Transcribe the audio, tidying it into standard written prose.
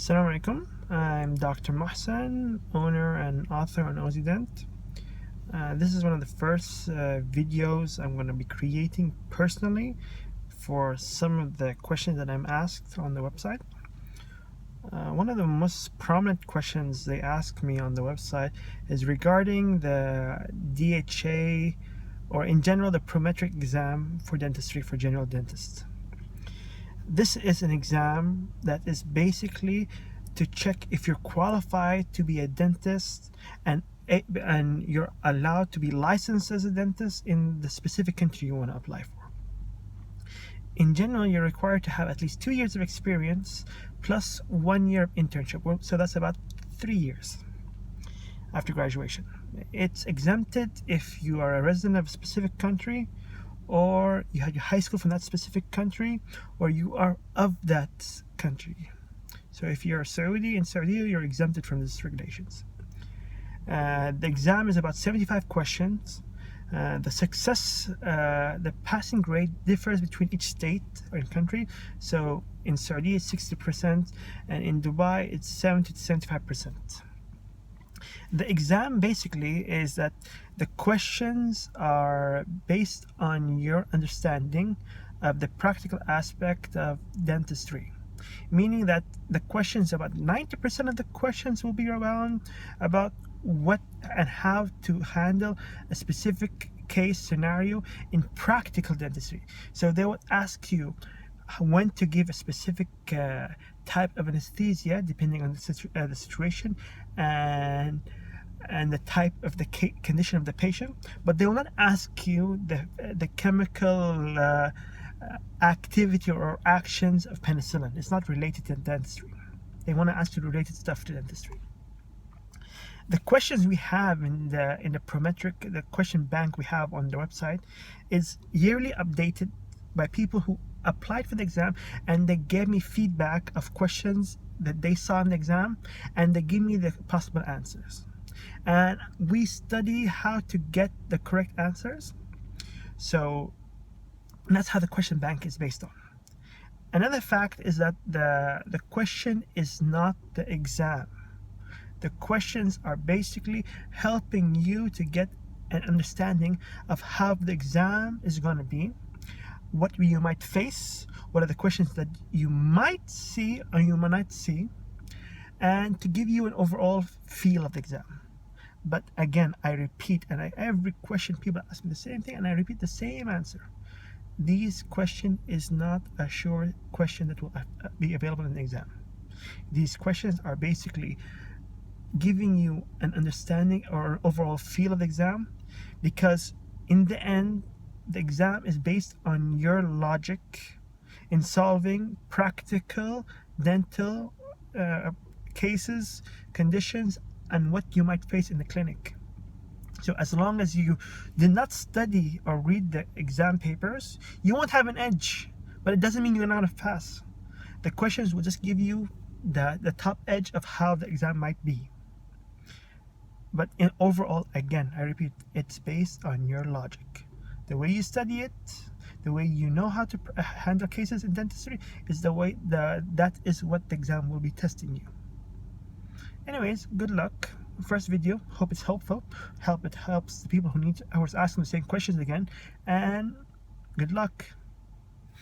Assalamu alaikum. I'm Dr. Mohsen, owner and author on Ozident. This is one of the first videos I'm going to be creating personally for some of the questions that I'm asked on the website. One of the most prominent questions they ask me on the website is regarding the DHA, or in general the Prometric exam for dentistry for general dentists. This is an exam that is basically to check if you're qualified to be a dentist and you're allowed to be licensed as a dentist in the specific country you want to apply for. In general, you're required to have at least 2 years of experience plus 1 year of internship, so that's about 3 years after graduation. It's exempted if you are a resident of a specific country, or you had your high school from that specific country, or you are of that country. So if you're Saudi, in Saudi, you're exempted from these regulations. The exam is about 75 questions. The passing grade differs between each state or country. So in Saudi it's 60%, and in Dubai it's 70 to 75%. The exam basically is that the questions are based on your understanding of the practical aspect of dentistry, meaning that the questions, about 90% of the questions will be around about what and how to handle a specific case scenario in practical dentistry. So they would ask you when to give a specific type of anesthesia depending on the situation and the type of the condition of the patient, but they will not ask you the chemical activity or actions of penicillin. It's not related to dentistry. They want to ask you related stuff to dentistry. The questions we have in the Prometric, the question bank we have on the website, is yearly updated by people who applied for the exam, and they gave me feedback of questions that they saw in the exam, and they give me the possible answers. And we study how to get the correct answers. So that's how the question bank is based on. Another fact is that the question is not the exam. The questions are basically helping you to get an understanding of how the exam is going to be, what you might face, what are the questions that you might see or you might not see, and to give you an overall feel of the exam. But again, I repeat, and every question people ask me the same thing, and I repeat the same answer. This question is not a sure question that will be available in the exam. These questions are basically giving you an understanding or an overall feel of the exam, because in the end, the exam is based on your logic in solving practical dental cases, conditions, and what you might face in the clinic. So as long as you did not study or read the exam papers, you won't have an edge, but it doesn't mean you're not a pass. The questions will just give you the top edge of how the exam might be. But in overall, again, I repeat, it's based on your logic. The way you study it, the way you know how to handle cases in dentistry is that is what the exam will be testing you. Anyways, good luck. First video, hope it's helpful. It helps the people who are asking the same questions again, and good luck.